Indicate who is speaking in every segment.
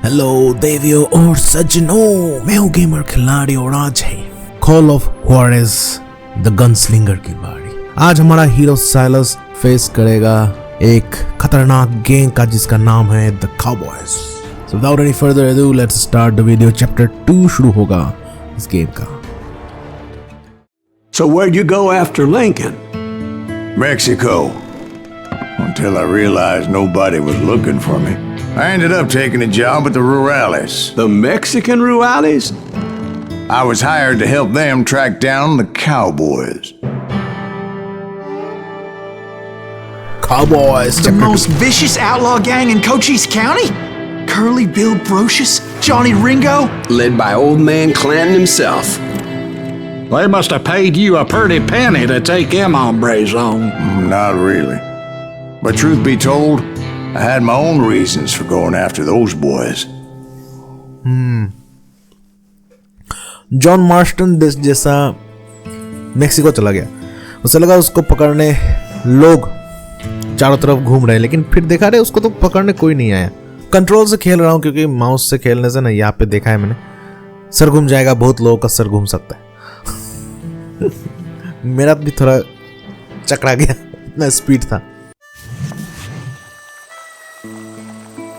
Speaker 1: Hello देवियों और सज्जनों, मैं हूँ गेमर खिलाड़ी और आज है कॉल ऑफ Juarez द गनस्लिंगर की बारी। आज हमारा हीरो साइलस फेस करेगा एक खतरनाक गैंग का जिसका नाम है the Cowboys। So without any further ado, let's start the video. Chapter 2 शुरू होगा इस गेम का।
Speaker 2: So where'd you go after Lincoln?
Speaker 3: Mexico. Until I realized nobody was looking for me. I ended up taking a job at the Rurales.
Speaker 2: The Mexican Rurales?
Speaker 3: I was hired to help them track down the Cowboys.
Speaker 1: Cowboys,
Speaker 4: the most vicious outlaw gang in Cochise County? Curly Bill Brocius, Johnny Ringo?
Speaker 2: Led by old man Clanton himself.
Speaker 5: They must have paid you a pretty penny to take them hombres on.
Speaker 3: Not really. But truth be told, I had my own reasons for going after those boys.
Speaker 1: John Marston जैसा Mexico चला गया। उसे लगा उसको पकड़ने लोग चारों तरफ घूम रहे, लेकिन फिर देखा रहे उसको तो पकड़ने कोई नहीं आया। कंट्रोल से खेल रहा हूँ क्योंकि माउस से खेलने से ना यहाँ पे देखा है मैंने, सर घूम जाएगा, बहुत लोगों का सर घूम सकता है। मेरा भी थोड़ा चकरा गया, इतना स्पीड था।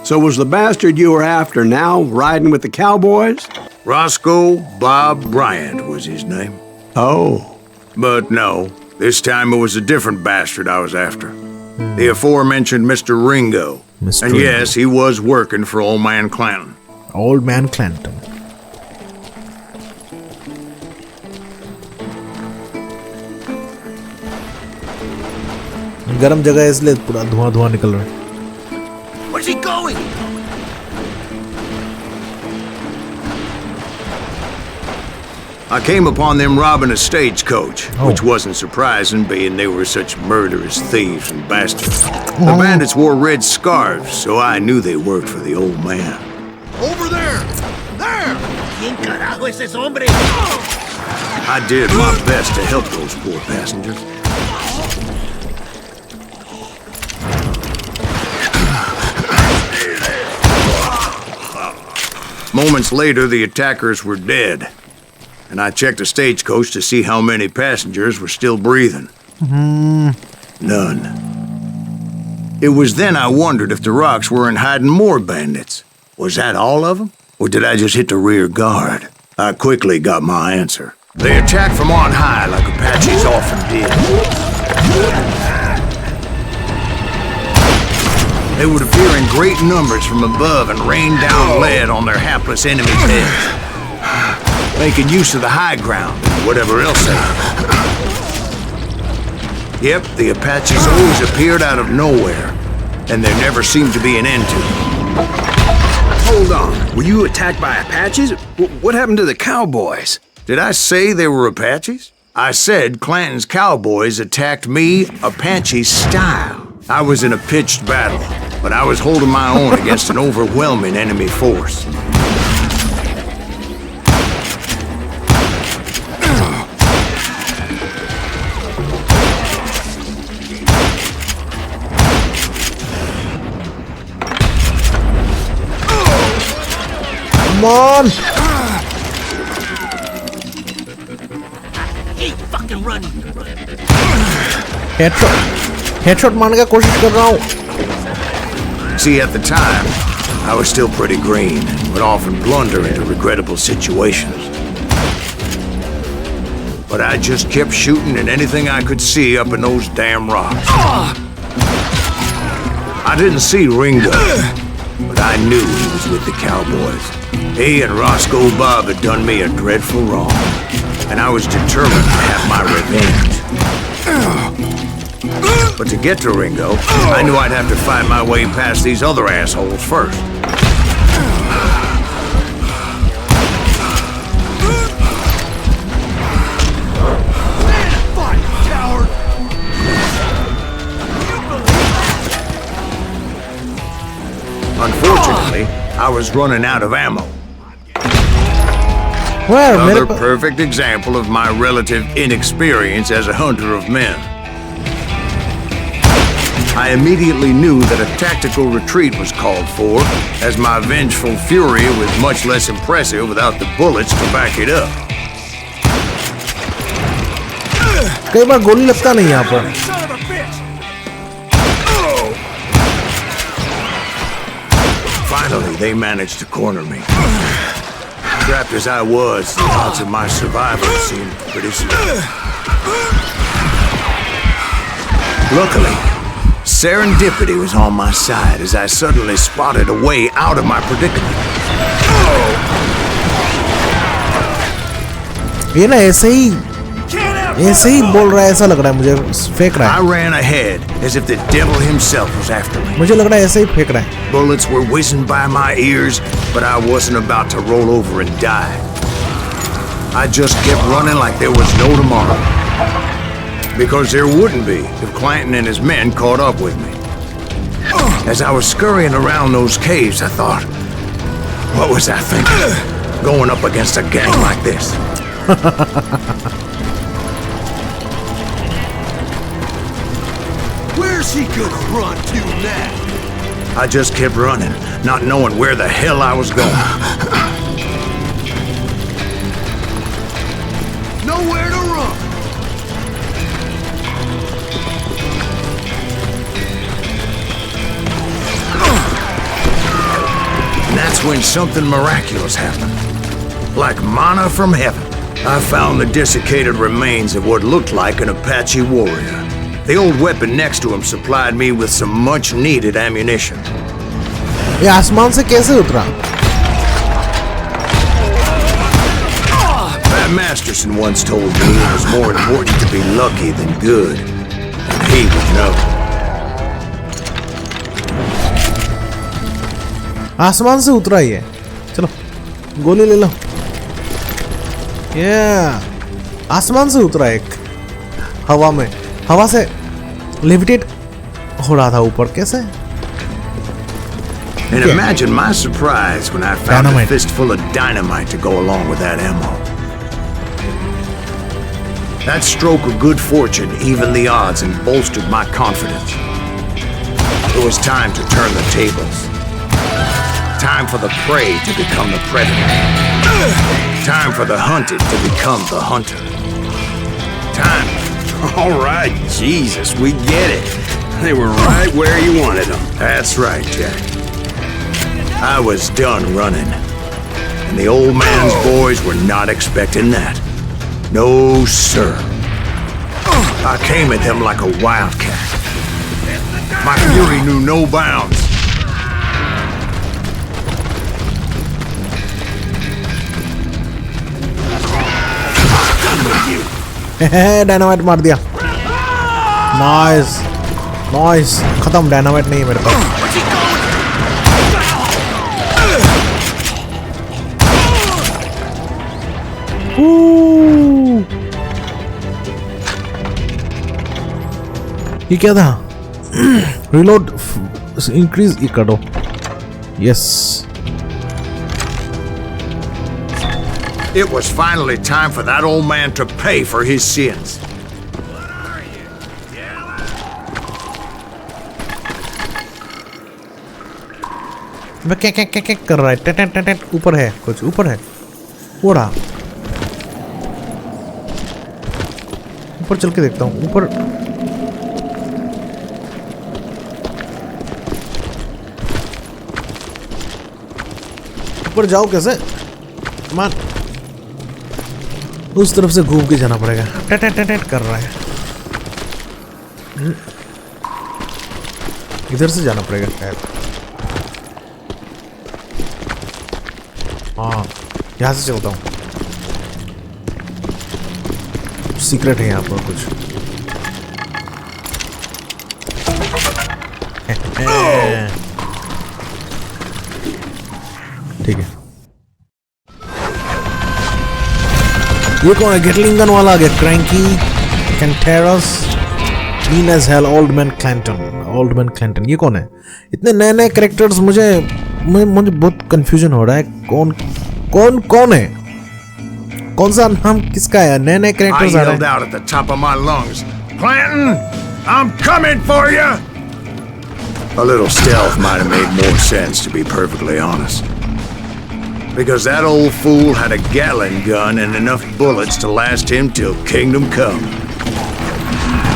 Speaker 2: So was the bastard you were after now riding with the Cowboys?
Speaker 3: Roscoe Bob Bryant was his name.
Speaker 2: Oh.
Speaker 3: But no, this time it was a different bastard I was after. The aforementioned Mr. Ringo. And yes, he was working for old man Clanton.
Speaker 1: Old man Clanton. गरम जगह है इसलिए पूरा धुआं निकल रहा है।
Speaker 4: Where's he going?
Speaker 3: I came upon them robbing a stagecoach, which wasn't surprising, being they were such murderous thieves and bastards. The bandits wore red scarves, so I knew they worked for the old man.
Speaker 4: Over there! There! ¿Quién carajo es ese hombre?
Speaker 3: I did my best to help those poor passengers. Moments later, the attackers were dead, and I checked the stagecoach to see how many passengers were still breathing. None. It was then I wondered if the rocks weren't hiding more bandits. Was that all of them? Or did I just hit the rear guard? I quickly got my answer. They attacked from on high like Apaches often did. They would appear in great numbers from above and rain down lead on their hapless enemies' heads, making use of the high ground and whatever else they had. Yep, the Apaches always appeared out of nowhere, and there never seemed to be an end to them.
Speaker 2: Hold on. Were you attacked by Apaches? What happened to the Cowboys?
Speaker 3: Did I say they were Apaches? I said Clanton's Cowboys attacked me Apache style. I was in a pitched battle, but I was holding my own against an overwhelming enemy force.
Speaker 1: Come on!
Speaker 4: Keep fucking running!
Speaker 1: Headshot मारने का कोशिश कर रहा हूँ।
Speaker 3: See, at the time, I was still pretty green and would often blunder into regrettable situations. But I just kept shooting at anything I could see up in those damn rocks. I didn't see Ringo, but I knew he was with the Cowboys. He and Roscoe Bob had done me a dreadful wrong, and I was determined to have my revenge. But to get to Ringo, I knew I'd have to find my way past these other assholes first. Unfortunately, I was running out of ammo. Another perfect example of my relative inexperience as a hunter of men. I immediately knew that a tactical retreat was called for, as my vengeful fury was much less impressive without the bullets to back it up.
Speaker 1: कई बार गोली लगता नहीं यहाँ पर।
Speaker 3: Finally, they managed to corner me. Trapped as I was, the odds of my survival seemed pretty slim. Luckily, serendipity was on my side as I suddenly spotted a way out of my predicament.
Speaker 1: ये ना ऐसे ही बोल रहा है, ऐसा लग रहा है मुझे, फेंक रहा
Speaker 3: I
Speaker 1: है।
Speaker 3: ran ahead as if the devil himself was after me.
Speaker 1: मुझे लग रहा है ऐसे ही फेंक रहा है।
Speaker 3: Bullets were whizzing by my ears, but I wasn't about to roll over and die. I just kept running like there was no tomorrow. Because there wouldn't be if Clanton and his men caught up with me. As I was scurrying around those caves, I thought, what was I thinking? Going up against a gang like this?
Speaker 2: Where's he gonna run to now?
Speaker 3: I just kept running, not knowing where the hell I was going.
Speaker 2: Nowhere to run.
Speaker 3: And that's when something miraculous happened. Like manna from heaven, I found the desiccated remains of what looked like an Apache warrior. The old weapon next to him supplied me with some much-needed ammunition.
Speaker 1: ये आसमान से कैसे उतरा?
Speaker 3: Pat Masterson once told me it was more important to be lucky than good. And he would know.
Speaker 1: आसमान से उतरा ही है। चलो गोली ले लो। आसमान से उतरा एक, हवा में, हवा से लेविटेट हो रहा था ऊपर। कैसे?
Speaker 3: And imagine my surprise when I found a fistful of dynamite to go along with that ammo. That stroke of good fortune evened the odds and bolstered my confidence. It was time to turn the tables. Time for the prey to become the predator. Time for the hunted to become the hunter. Time.
Speaker 2: All right, Jesus, we get it. They were right where you wanted them.
Speaker 3: That's right, Jack. I was done running. And the old man's boys were not expecting that. No, sir. I came at them like a wildcat. My fury knew no bounds.
Speaker 1: Dynamite मार दिया। Nice nice, खत्म। Dynamite नहीं है मेरे पास। ये क्या था? Reload increase ये कर दो। Yes.
Speaker 3: It was finally time for that old man to pay for his sins.
Speaker 1: क्या क्या क्या क्या कर रहा है? टेट टेट टेट, ऊपर है कुछ, ऊपर है। उड़ा, ऊपर चल के देखता हूँ। ऊपर ऊपर जाओ कैसे? मान उस तरफ से घूम के जाना पड़ेगा। टेट टेट टेट कर रहा है। इधर से जाना पड़ेगा शायद। हाँ, यहाँ से चलता हूँ। सीक्रेट है यहाँ पर कुछ। ठीक है। ये कौन है? गेटलिंगन वाला आ गया। Cranky, cantankerous, mean as hell, old man Clanton. ये कौन है? इतने नए नए कैरेक्टर्स, मुझे बहुत कंफ्यूजन हो रहा है। कौन है? कौन सा नाम किसका है? नए नए कैरेक्टर्स आ रहे हैं।
Speaker 3: I yelled out at the top of my lungs, Clanton, I'm coming for you! A little stealth might have made more sense, to be perfectly honest. Because that old fool had a Gatling gun and enough bullets to last him till kingdom come.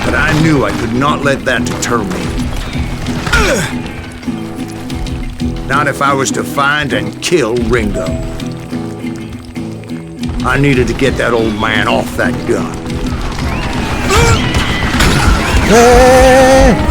Speaker 3: But I knew I could not let that deter me. Not if I was to find and kill Ringo. I needed to get that old man off that gun.
Speaker 1: Hey!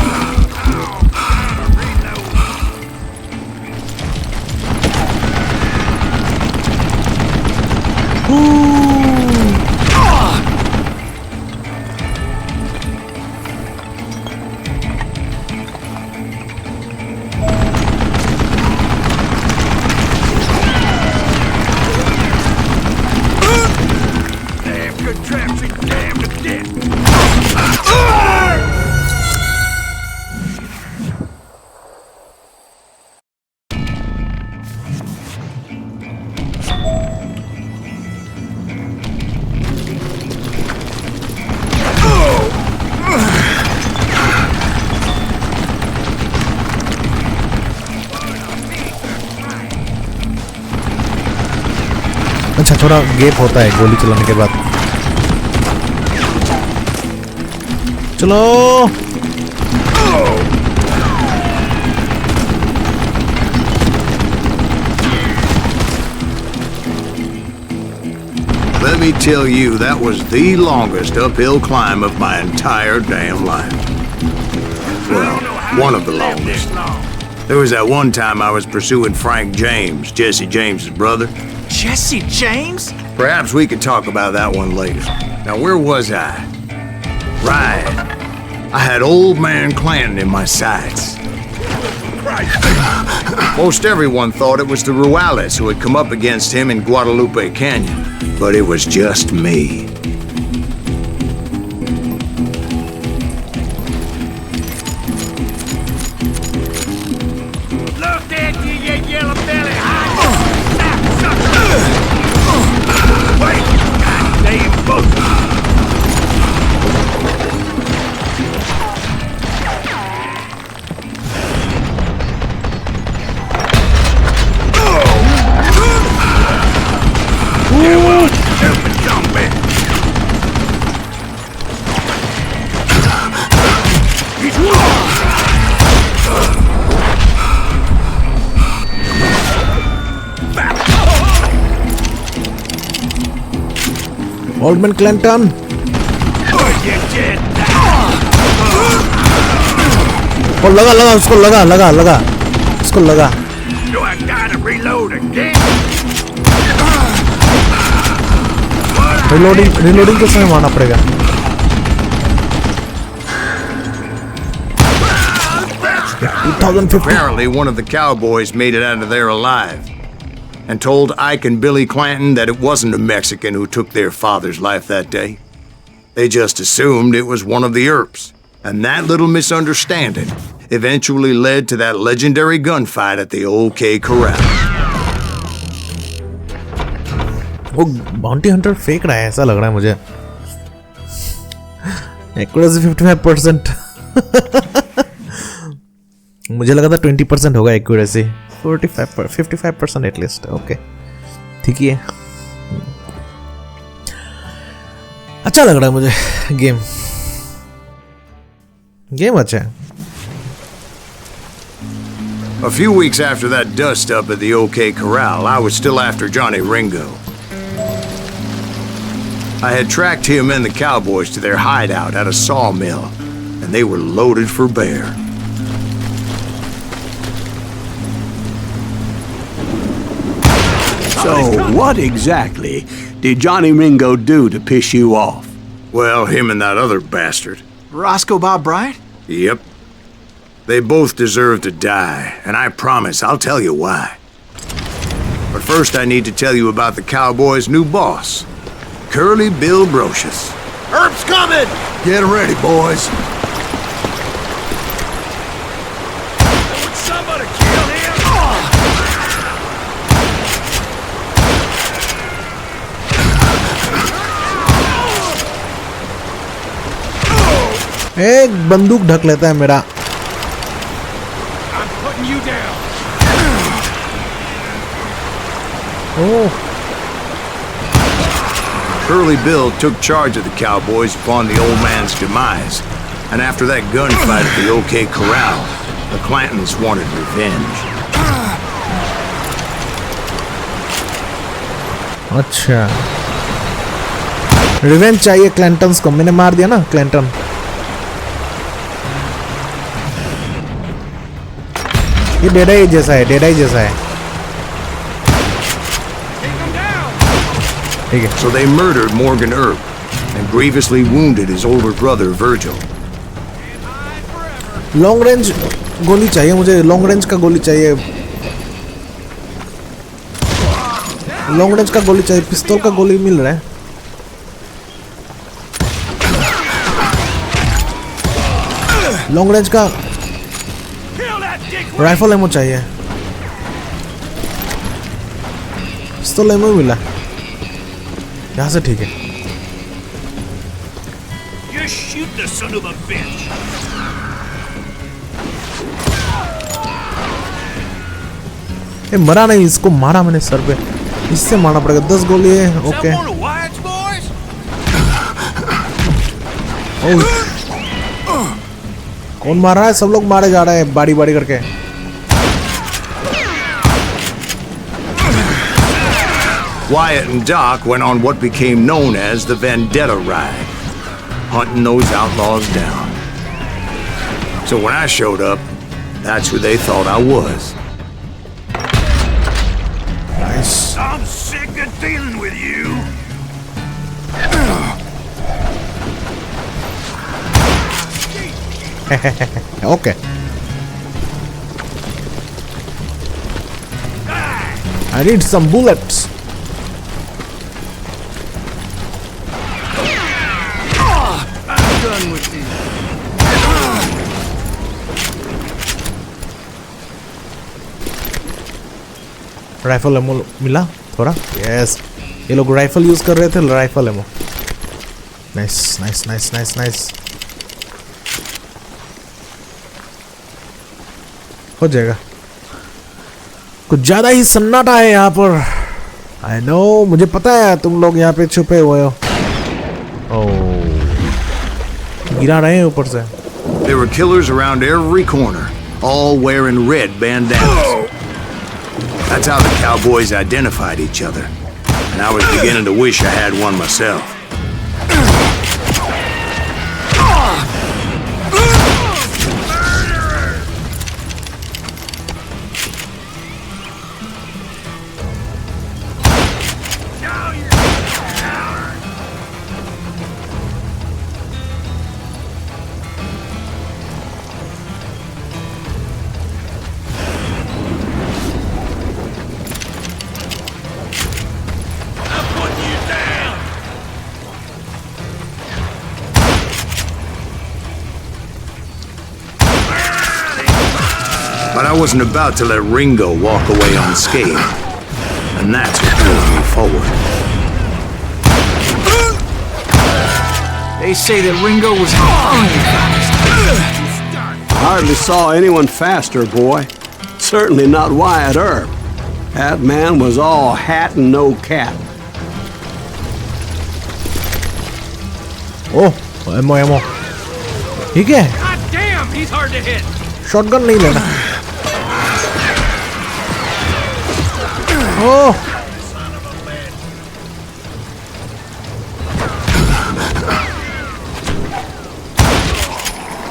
Speaker 1: अच्छा थोड़ा gap होता है गोली चलाने के बाद. चलो.
Speaker 3: Let me tell you, that was the longest uphill climb of my entire damn life. Well, one of the longest. There was that one time I was pursuing Frank James, Jesse James's brother.
Speaker 4: Jesse James?
Speaker 3: Perhaps we could talk about that one later. Now, where was I? Right. I had old man Clanton in my sights. Most everyone thought it was the Ruales who had come up against him in Guadalupe Canyon, but it was just me.
Speaker 6: Look at you, you yellow belly! Wait! Goddamn book!
Speaker 1: Old man Clanton. और लगा लगा उसको लगा लगा लगा उसको लगा.
Speaker 6: Do I gotta reload again?
Speaker 1: Reloading के समय मारना पड़ेगा.
Speaker 3: Apparently, one of the Cowboys made it out of there alive and told Ike and Billy Clanton that it wasn't a Mexican who took their father's life that day. They just assumed it was one of the Earps, and that little misunderstanding eventually led to that legendary gunfight at the OK Corral.
Speaker 1: वो bounty Hunter फेंक रहा है ऐसा लग रहा है मुझे. Accuracy 55%. मुझे लगा था 20% होगा एक्यूरेसी. 55% एटलीस्ट. ओके ठीक ही है. अच्छा लग रहा है मुझे गेम अच्छा है.
Speaker 3: A few weeks after that dust up at the OK Corral, I was still after Johnny Ringo. I had tracked him and the Cowboys to their hideout at a sawmill, and they were loaded for bear.
Speaker 2: So, what exactly did Johnny Ringo do to piss you off?
Speaker 3: Well, him and that other bastard.
Speaker 4: Roscoe Bob Bryant?
Speaker 3: Yep. They both deserve to die, and I promise I'll tell you why. But first I need to tell you about the Cowboys' new boss, Curly Bill Brocius.
Speaker 6: Herb's coming!
Speaker 3: Get ready, boys.
Speaker 6: Would somebody kill him?
Speaker 1: एक बंदूक ढक लेता है मेरा.
Speaker 6: hunting you down.
Speaker 1: Oh,
Speaker 3: Curly Bill took charge of the Cowboys upon the old man's demise, and after that gunfight at the OK Corral, the Clantons wanted revenge.
Speaker 1: अच्छा revenge चाहिए क्लैंटन्स को. मैंने मार दिया ना क्लैंटन. ये डेडा ही जैसा है, डेडा ही जैसा है. ठीक है.
Speaker 3: So they murdered Morgan Earp and grievously wounded his older brother Virgil.
Speaker 1: Long range गोली चाहिए मुझे. लॉन्ग रेंज का गोली चाहिए. लॉन्ग रेंज का गोली चाहिए. पिस्तौल का गोली मिल रहा है. लॉन्ग रेंज का राइफल एमो चाहिए. पिस्तौल एमो मिला यहाँ से. ठीक है.
Speaker 6: Just shoot the son of a bitch.
Speaker 1: ये मरा नहीं. इसको मारा मैंने सर पे. इससे मारना पड़ेगा. 10 गोली है. Okay.
Speaker 6: Someone of Wyatt's boys?
Speaker 1: कौन मार रहा है? सब लोग मारे जा रहे हैं बारी बारी करके.
Speaker 3: Wyatt and Doc went on what became known as the Vendetta Ride, hunting those outlaws down. So when I showed up, that's who they thought I was.
Speaker 1: Nice.
Speaker 6: I'm sick of dealing with you.
Speaker 1: Okay. I need some bullets.
Speaker 6: I'm done with you.
Speaker 1: Rifle ammo मिला थोड़ा. Yes. ये लोग rifle use कर रहे थे. Rifle ammo. Nice nice nice nice nice. हो जाएगा. कुछ ज्यादा ही सन्नाटा है यहाँ पर. I know. मुझे पता है तुम लोग यहाँ पे छुपे हुए हो. ओह, गिरा रहे हैं ऊपर से.
Speaker 3: There were killers around every corner, all wearing red bandanas. That's how the Cowboys identified each other, and I was beginning to wish I had one myself. But I wasn't about to let Ringo walk away unscathed, and that's what drove me forward.
Speaker 4: They say that Ringo was hungry fast.
Speaker 7: I hardly saw anyone faster, boy. Certainly not Wyatt Earp. That man was all hat and no cap.
Speaker 1: Oh, ammo ammo. ठीक है.
Speaker 6: God damn, he's hard to hit.
Speaker 1: Shotgun नहीं लेना. Oh,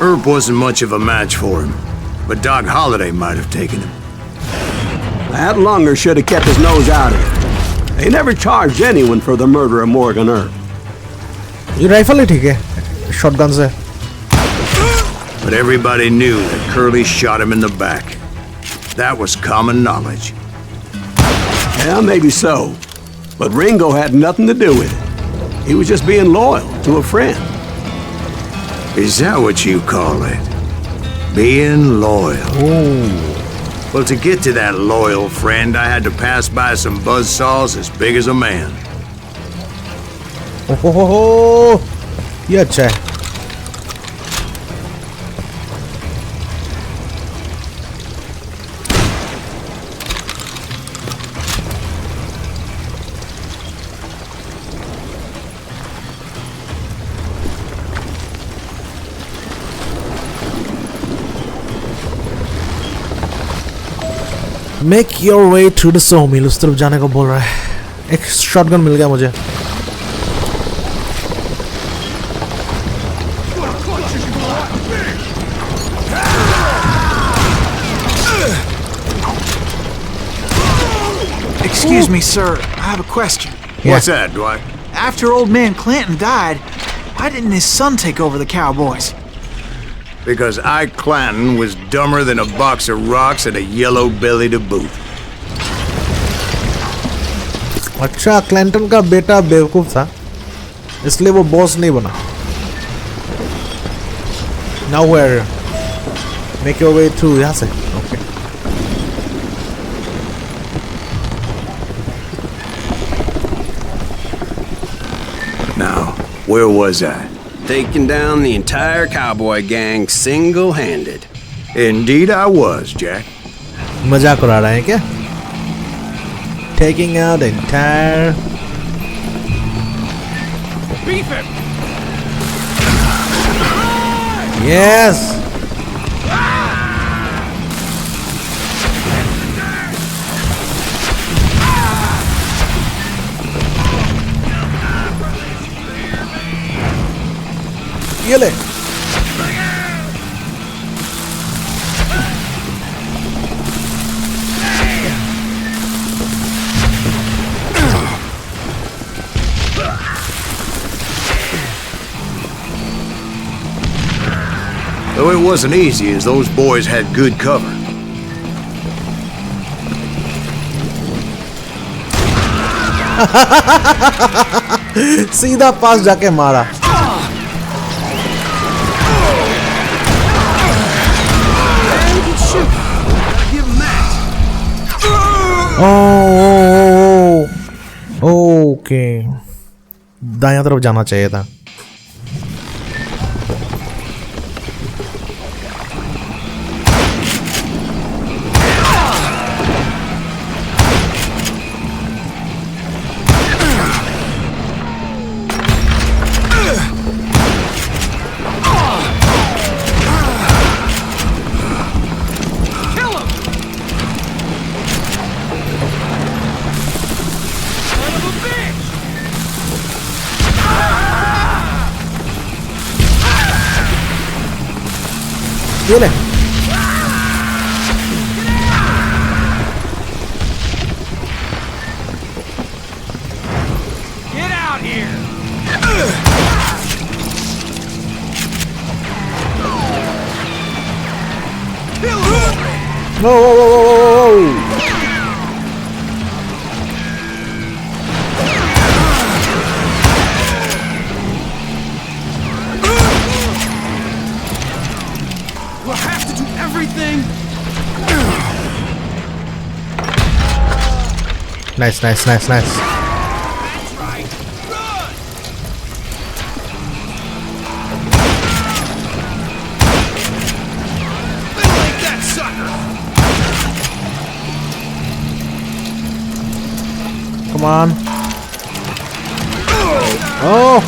Speaker 3: Earp wasn't much of a match for him, but Doc Holliday might have taken him.
Speaker 7: That lunger should have kept his nose out of it. They never charged anyone for the murder of Morgan Earp.
Speaker 1: ये rifle ही ठीक है shotgun से.
Speaker 3: But everybody knew that Curly shot him in the back. That was common knowledge.
Speaker 7: Yeah, maybe so. But Ringo had nothing to do with it. He was just being loyal to a friend.
Speaker 3: Is that what you call it? Being loyal. Well, to get to that loyal friend, I had to pass by some buzzsaws as big as a man.
Speaker 1: ओहो, ये अच्छा है. Make your way to the sawmill, उस तरफ जाने को बोल रहा है. एक शॉटगन मिल गया मुझे.
Speaker 4: Excuse me, sir. I have a question.
Speaker 3: What's that, Dwight?
Speaker 4: After old man Clanton died, why didn't his son take over the Cowboys?
Speaker 3: Because Ike Clanton was dumber than a box of rocks and a yellow belly to boot.
Speaker 1: अच्छा, क्लैंटन का बेटा बेवकूफ था, इसलिए वो boss नहीं बना. Now where? Make your way through. यहाँ से. Okay.
Speaker 3: Now, where was I?
Speaker 7: Taking down the entire cowboy gang single-handed.
Speaker 3: Indeed I was, Jack.
Speaker 1: मजाक उड़ा रहे हैं क्या? Taking out the entire.
Speaker 6: Beef him!
Speaker 1: Yes. ये ले.
Speaker 3: Though it wasn't easy, as those boys had good cover.
Speaker 1: सीधा पास जाके मारा. ओके, दायां तरफ जाना चाहिए था. ये ले.
Speaker 6: Get out here!
Speaker 1: Whoa, whoa, whoa, whoa, whoa.
Speaker 6: We'll have to do everything.
Speaker 1: Nice, nice, nice, nice.
Speaker 6: That's right. Run! Little ain't that sucker.
Speaker 1: Come on. Oh.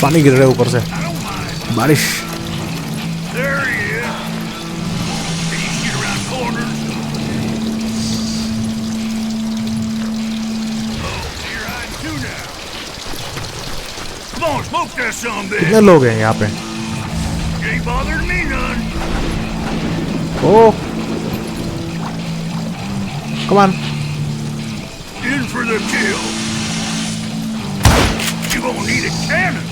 Speaker 1: पानी गिर रहा है ऊपर से. बारिश.
Speaker 6: There he is. Can you shoot around corners? Oh, here I do now. Come on, smoke that some bitch.
Speaker 1: कितने लोग हैं यहाँ पे?
Speaker 6: Ain't bothering me none.
Speaker 1: Oh. Come on.
Speaker 6: In for the kill. You gonna need a cannon.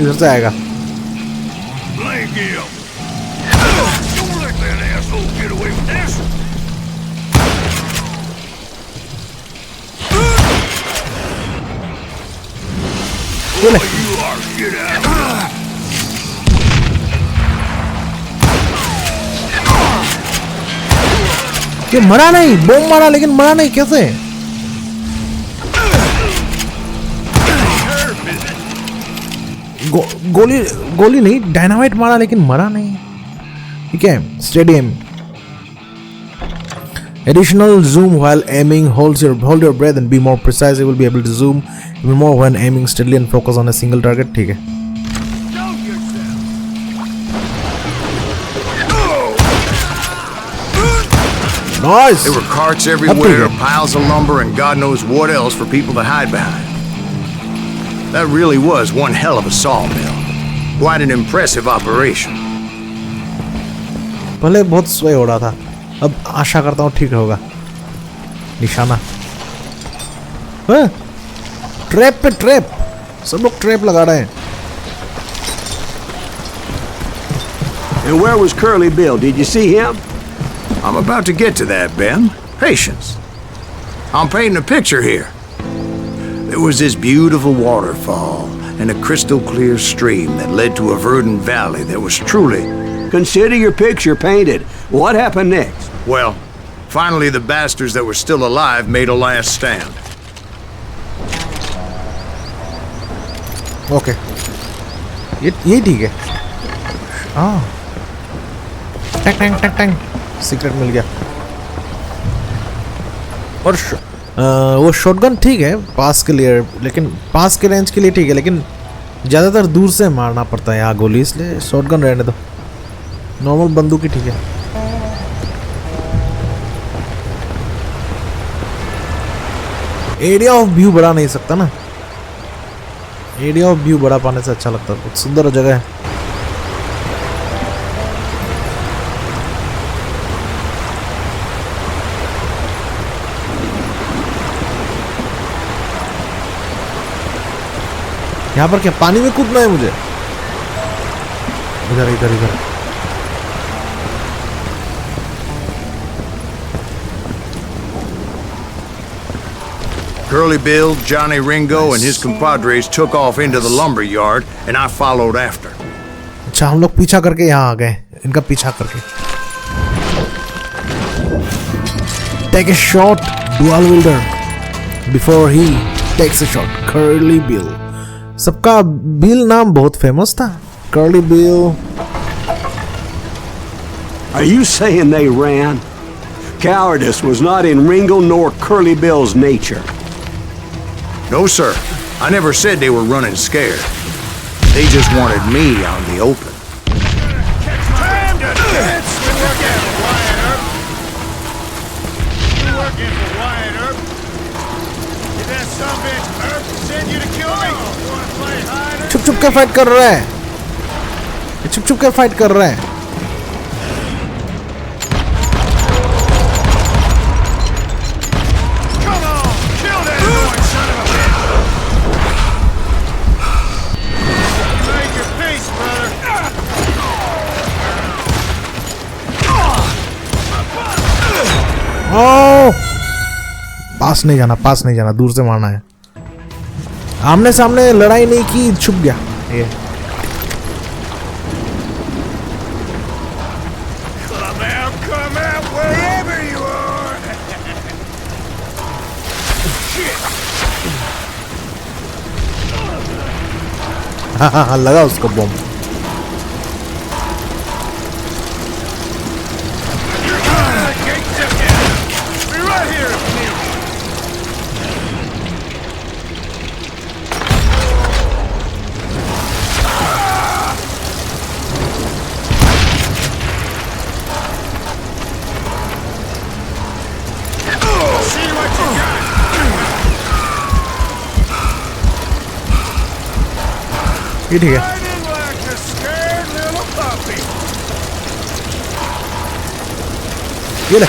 Speaker 1: इधर से आएगा.
Speaker 6: Blank him. Don't let that asshole get away with this. Boy, you are shit out.
Speaker 1: ये मरा नहीं. बम मारा लेकिन मरा नहीं. कैसे? गोली नहीं, डायनामाइट मारा लेकिन मरा नहीं. ठीक है, stadium. Additional zoom while aiming. Hold your breath and be more precise. You will be able to zoom even more when aiming steadily and focus on a single target. ठीक है. Nice.
Speaker 3: There were carts everywhere, piles of lumber, and God knows what else for people to hide behind. That really was one hell of a sawmill. Quite an impressive operation.
Speaker 1: पहले बहुत स्वे हो रहा था, अब आशा करता हूँ ठीक होगा. निशाना. हाँ? ट्रैप पे ट्रैप. सब लोग ट्रैप लगा रहे हैं.
Speaker 7: And where was Curly Bill? Did you see him?
Speaker 3: I'm about to get to that, Ben. Patience. I'm painting a picture here. There was this beautiful waterfall and a crystal clear stream that led to a verdant valley that was truly...
Speaker 7: Consider your picture painted. What happened next?
Speaker 3: Well, finally the bastards that were still alive made a last stand.
Speaker 1: Okay. ये ठीक है. हाँ. Tang. Secret मिल गया. और वो shotgun ठीक है पास के लिए, लेकिन पास के रेंज के लिए ठीक है, लेकिन ज़्यादातर दूर से मारना पड़ता है यहाँ गोली, इसलिए शॉटगन रहने दो. नॉर्मल बंदूक ही ठीक है. एरिया ऑफ व्यू बढ़ा नहीं सकता ना. एरिया ऑफ व्यू बढ़ा पाने से अच्छा लगता है. बहुत सुंदर जगह है. यहाँ पर क्या पानी में कूदना है मुझे? इधर.
Speaker 3: Curly Bill, Johnny Ringo, and his compadres took off into the lumber yard, and I followed after.
Speaker 1: अच्छा, हम लोग पीछा करके यहाँ आ गए. इनका पीछा करके. Take a shot, dual wielder. Before he takes a shot, Curly Bill. सबका बिल नाम बहुत फेमस था. Curly Bill.
Speaker 7: Are you saying they ran? Cowardice was not in Ringo nor Curly Bill's nature.
Speaker 3: No, sir. I never said they were running scared. They just wanted me out in the open.
Speaker 6: Time to dance! We're working for Wyatt Earp. You're working for Wyatt Earp. Did that sumbitch Earp send you to kill me? You wanna play hide?
Speaker 1: छुप के fight कर रहा है. छुप के fight कर रहा है. पास नहीं जाना, दूर से मारना है. आमने सामने लड़ाई नहीं की, छुप गया ये.
Speaker 6: Come out wherever you are.
Speaker 1: हाँ, लगा उसको बॉम्ब. ये ठीक है. ये ले.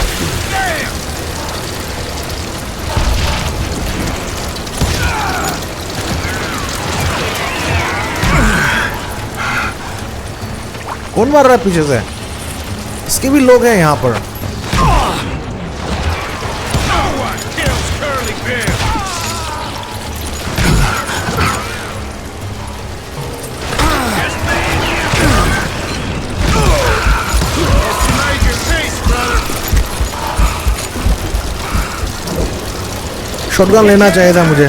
Speaker 1: कौन मार रहा है पीछे से? इसके भी लोग हैं यहाँ पर. शॉटगन लेना चाहिए था मुझे.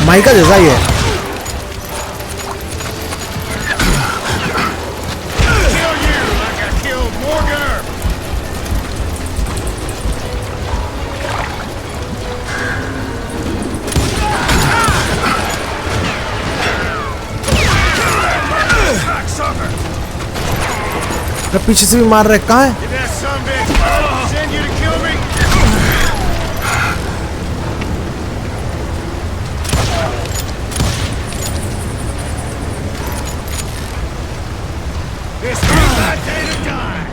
Speaker 1: माइका जैसा ही है।
Speaker 6: Kill you like I killed Morgan Earp. Cocksucker.
Speaker 1: अरे पीछे से भी मार रहा है, कहाँ है?
Speaker 6: Did that sumbitch send you to kill me? This is my day to die.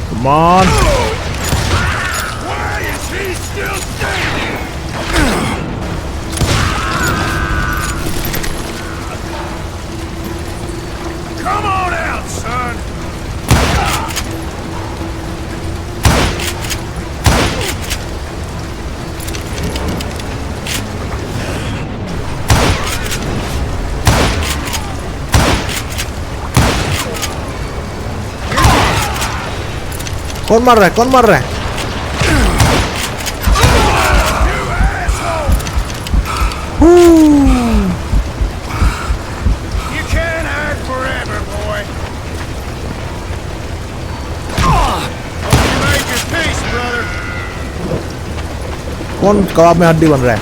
Speaker 1: Come on.
Speaker 6: Why is he still standing? Come on out, son.
Speaker 1: कौन मार रहा है? कौन मार रहा है?
Speaker 6: You can't hide forever, boy. Hope you make your peace, brother.
Speaker 1: कौन कबाब में हड्डी बन रहा है?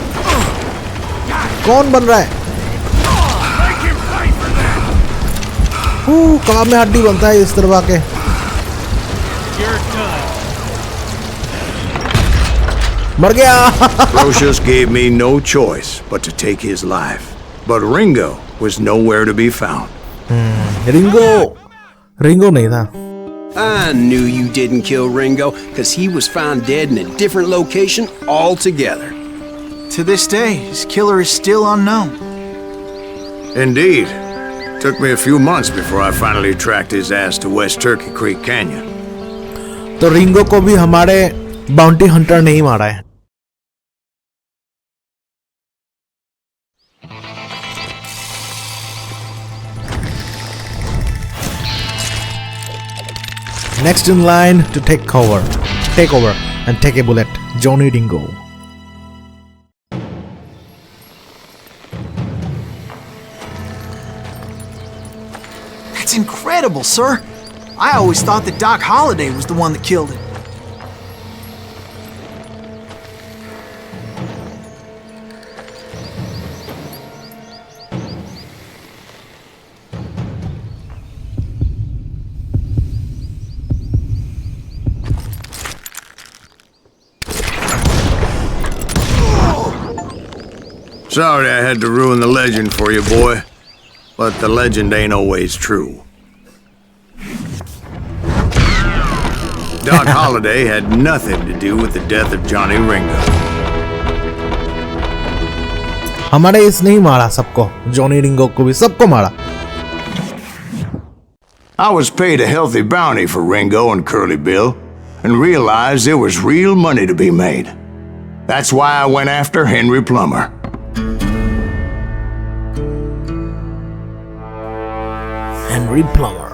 Speaker 1: कौन बन रहा है?
Speaker 6: Make him pay for that.
Speaker 1: कबाब में हड्डी बनता है इस तरह के।
Speaker 6: You're done.
Speaker 1: मर गया।
Speaker 3: Brocius gave me no choice but to take his life. But Ringo was nowhere to be found.
Speaker 1: Ringo नहीं था।
Speaker 7: I knew you didn't kill Ringo, because he was found dead in a different location altogether.
Speaker 4: To this day, his killer is still unknown.
Speaker 3: Indeed. Took me a few months before I finally tracked his ass to West Turkey Creek Canyon.
Speaker 1: तो Ringo को भी हमारे bounty Hunter नहीं मारा है। Next in line to take over and take a bullet, Johnny Ringo.
Speaker 4: That's incredible, sir. I always thought that Doc Holliday was the one that killed him.
Speaker 3: Sorry I had to ruin the legend for you, boy. But the legend ain't always true. Doc Holliday had nothing to do with the death of Johnny Ringo.
Speaker 1: हमारे इसने ही मारा सबको, Johnny Ringo को भी, सबको मारा।
Speaker 3: I was paid a healthy bounty for Ringo and Curly Bill, and realized there was real money to be made. That's why I went after Henry Plummer.
Speaker 1: Henry Plummer.